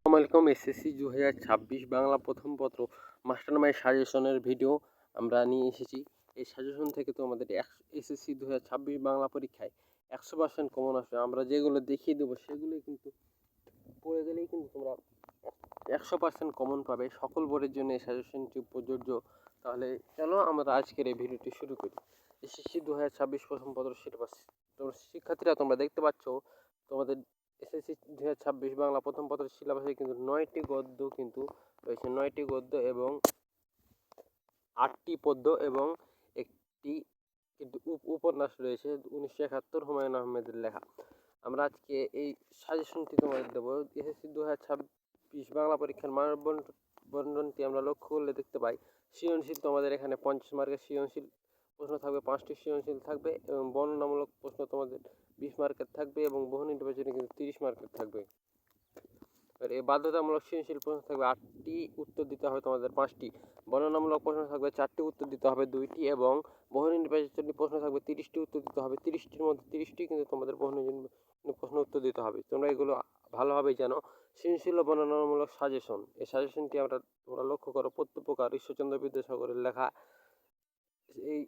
আসসালামু আলাইকুম। এসএসসি 2026 বাংলা প্রথম পত্র মাস্টারমাইন্ড সাজেশনের ভিডিও আমরা নিয়ে এসেছি। এই সাজেশন থেকে তোমাদের এসএসসি 2026 বাংলা পরীক্ষায় 100% কমন আসবে। আমরা যেগুলো দেখিয়ে দেবো সেগুলোই কিন্তু পড়ে গেলেই কিন্তু তোমরা 100% কমন পাবে। সকল বোর্ডের জন্য এই সাজেশনটি প্রযোজ্য। তাহলে চলো আমরা আজকের এই ভিডিওটি শুরু করি। এসএসসি 2026 প্রথম পত্র সিলেবাস। তোমরা শিক্ষার্থীরা তোমরা দেখতে পাচ্ছ তোমাদের এসএসসি 2026 বাংলা প্রথম পত্রের সিলেবাসে কিন্তু 9টি গদ্য কিন্তু রয়েছে, 9টি গদ্য এবং 8টি পদ্য এবং একটি কিন্তু উপন্যাস রয়েছে 1971 হুমায়ুন আহমেদের লেখা। আমরা আজকে এই সাজেশনটি তোমাদের দেবো। এসএসসি 2026 বাংলা পরীক্ষার মানবন্ধনটি আমরা লক্ষ্য করলে দেখতে পাই সৃজনশীল তোমাদের এখানে 50 মার্কের সৃজনশীল প্রশ্ন থাকবে, 5টি সৃজনশীল থাকবে এবং বর্ণনামূলক প্রশ্ন তোমাদের 20 মার্কের থাকবে এবং বহু নির্বাচনে কিন্তু 30 মার্কের থাকবে। এবার এই বাধ্যতামূলক সৃজনশীল প্রশ্ন থাকবে 8টি, উত্তর দিতে হবে তোমাদের 5টি। বর্ণনামূলক প্রশ্ন থাকবে 4টি, উত্তর দিতে হবে 2টি এবং বহু নির্বাচনী প্রশ্ন থাকবে 30টি, উত্তর দিতে হবে 30টির মধ্যে 30টি কিন্তু তোমাদের বহু প্রশ্ন উত্তর দিতে হবে। তোমরা এগুলো ভালোভাবেই জানো। সৃজনশীল ও বর্ণনামূলক সাজেশন, এই সাজেশনটি তোমরা লক্ষ্য করো প্রত্যুপকার ঈশ্বরচন্দ্র বিদ্যাসাগরের লেখা। এই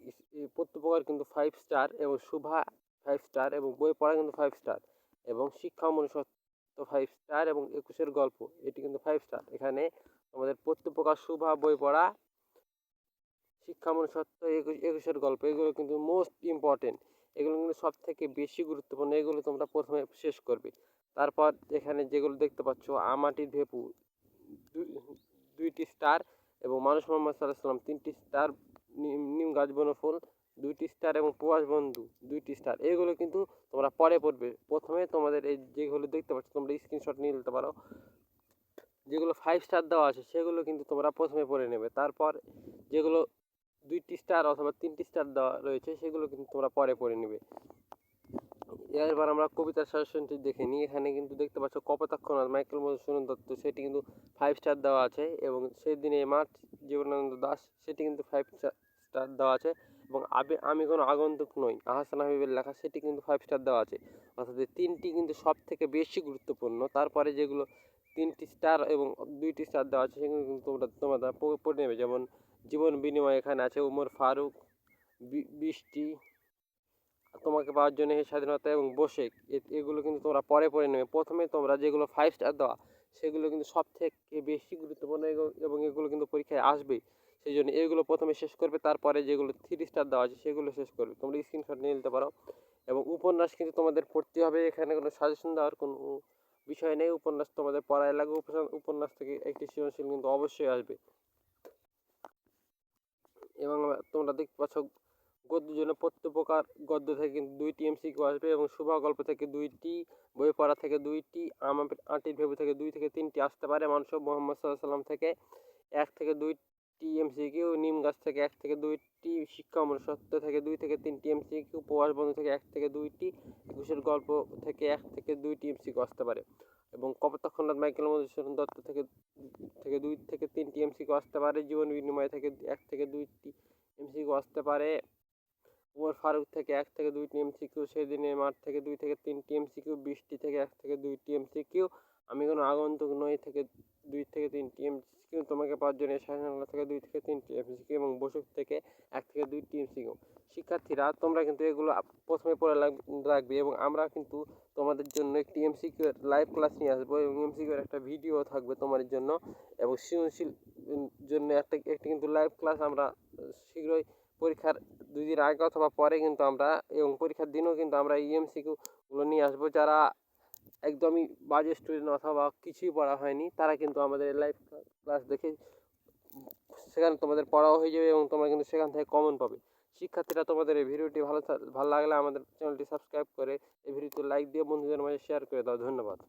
প্রত্যুপকার কিন্তু 5 স্টার এবং শুভা 5 স্টার এবং বই পড়া কিন্তু 5 স্টার এবং শিক্ষা মনুষ্যত্ব 5 স্টার এবং 21-এর গল্প এটি কিন্তু 5 স্টার। এখানে আমাদের প্রত্যুপকার, শুভা, বই পড়া, শিক্ষা মনুষ্যত্ব, 21-এর গল্প এগুলো কিন্তু মোস্ট ইম্পর্টেন্ট। এগুলো কিন্তু সব থেকে বেশি গুরুত্বপূর্ণ। এগুলো তোমরা প্রথমে শেষ করবে। তারপর এখানে যেগুলো দেখতে পাচ্ছ আমাটির ভেপু 2টি স্টার এবং মানুষ মোহাম্মদ সাল্লাল্লাহু আলাইহি ওয়াসাল্লাম 3টি স্টার, নিম গাছ বনফুল 2টি স্টার এবং প্রবাস বন্ধু 2টি স্টার। এগুলো কিন্তু তোমরা পরে পড়বে। প্রথমে তোমাদের এই যেগুলো দেখতে পাচ্ছ তোমরা স্ক্রিনশট নিয়ে নিতে পারো। যেগুলো 5 স্টার দেওয়া আছে সেগুলো কিন্তু তোমরা প্রথমে পড়ে নেবে। তারপর যেগুলো 2টি স্টার অথবা 3টি স্টার দেওয়া রয়েছে সেগুলো কিন্তু তোমরা পরে পড়ে নেবে। এবার আমরা কবিতার সাজেশনটি দেখে নিই। এখানে কিন্তু দেখতে পাচ্ছ কপোতাক্ষনাথ মাইকেল মধুসূদন দত্ত, সেটি কিন্তু 5 স্টার দেওয়া আছে এবং সেদিনে মাঠ জীবনানন্দ দাশ, সেটি কিন্তু 5 স্টার দেওয়া আছে এবং আমি কোনো আগন্তুক নই আহসান হাবিবের লেখা, সেটি কিন্তু 5 স্টার দেওয়া আছে। অর্থাৎ এই 3টি কিন্তু সব থেকে বেশি গুরুত্বপূর্ণ। তারপরে যেগুলো 3টি স্টার এবং 2টি স্টার দেওয়া আছে সেগুলো কিন্তু তোমরা পড়ে নেবে। যেমন জীবন বিনিময় এখানে আছে উমর ফারুক, বৃষ্টি, তোমাকে পাওয়ার জন্য হে স্বাধীনতা এবং বসে, এগুলো কিন্তু তোমরা পরে পড়ে নেবে। প্রথমে তোমরা যেগুলো 5 স্টার দেওয়া সেগুলো কিন্তু সব থেকে বেশি গুরুত্বপূর্ণ এবং এগুলো কিন্তু পরীক্ষায় আসবে। সেই জন্য এগুলো প্রথমে শেষ করবে, তারপরে যেগুলো 3 স্টার দেওয়া আছে সেগুলো শেষ করবে। তোমরা স্ক্রিনশট নিয়ে নিতে পারো। এবং উপন্যাস কিন্তু তোমাদের পড়তে হবে। এখানে কোনো সাজেশন দেওয়ার কোনো বিষয় নেই। উপন্যাস তোমাদের পড়ায় লাগবে। উপন্যাস থেকে একটি সৃজনশীল কিন্তু অবশ্যই আসবে। এবং তোমরা দেখতে পাচ্ছ গদ্যের জন্য প্রত্যুপকার গদ্য থেকে কিন্তু 2টি এমসিকিউ আসবে এবং শুভা গল্প থেকে 2টি, বই পড়া থেকে 2টি, আটির ভেবু থেকে 2 থেকে 3টি আসতে পারে, মানুষ মোহাম্মদ সাল্লাল্লাহু আলাইহি ওয়াসাল্লাম থেকে 1 থেকে 2টি এমসিকিউ, নিম গাছ থেকে 1 থেকে 2টি, শিক্ষা মনুষ্যত্ব থেকে 2 থেকে 3টি এমসিকিউ, প্রবাস বন্ধু থেকে 1 থেকে 2টি, 21-এর গল্প থেকে 1 থেকে 2টি এমসিকিউ আসতে পারে এবং কপোতাক্ষনাথ মাইকেল মধুসূদন দত্ত থেকে 2 থেকে 3টি এমসিকিউ আসতে পারে। জীবন বিনিময় থেকে 1 থেকে 2টি এমসিকিউ আসতে পারে। উমর ফারুক থেকে 1 থেকে 2টি এমসিকিউ, সেদিনের মাঠ থেকে 2 থেকে 3টি এমসিকিউ, বৃষ্টি থেকে 1 থেকে 2টি এমসিকিউ, আমি কোনো আগন্তুক নই থেকে 2 থেকে 3টি এমসিকিউ, তোমাকে পাওয়ার জন্য স্বাধীনতা থেকে 2 থেকে 3টি এমসিকিউ এবং বসুক থেকে 1 থেকে 2টি এমসিকিউ। শিক্ষার্থীরা তোমরা কিন্তু এগুলো প্রথমে পড়ে রাখবে এবং আমরা কিন্তু তোমাদের জন্য একটি এমসিকিউ লাইভ ক্লাস নিয়ে আসবো এবং এমসিকিউর একটা ভিডিও থাকবে তোমাদের জন্য এবং সৃজনশীল জন্য একটি কিন্তু লাইভ ক্লাস আমরা শীঘ্রই পরীক্ষার 2 দিন আগে অথবা পরে কিন্তু আমরা এবং পরীক্ষার দিনও কিন্তু আমরা এই এমসিকিউগুলো নিয়ে আসবো। যারা একদমই বাজে স্টুডেন্ট অথবা কিছুই পড়া হয়নি তারা কিন্তু আমাদের লাইভ ক্লাস দেখে সেখানে তোমাদের পড়াও হয়ে যাবে এবং তোমরা কিন্তু সেখান থেকে কমন পাবে। শিক্ষার্থীরা তোমাদের এই ভিডিওটি ভালো লাগলে আমাদের চ্যানেলটি সাবস্ক্রাইব করে এই ভিডিওতে লাইক দিয়ে বন্ধুদের মাঝে শেয়ার করে দাও। ধন্যবাদ।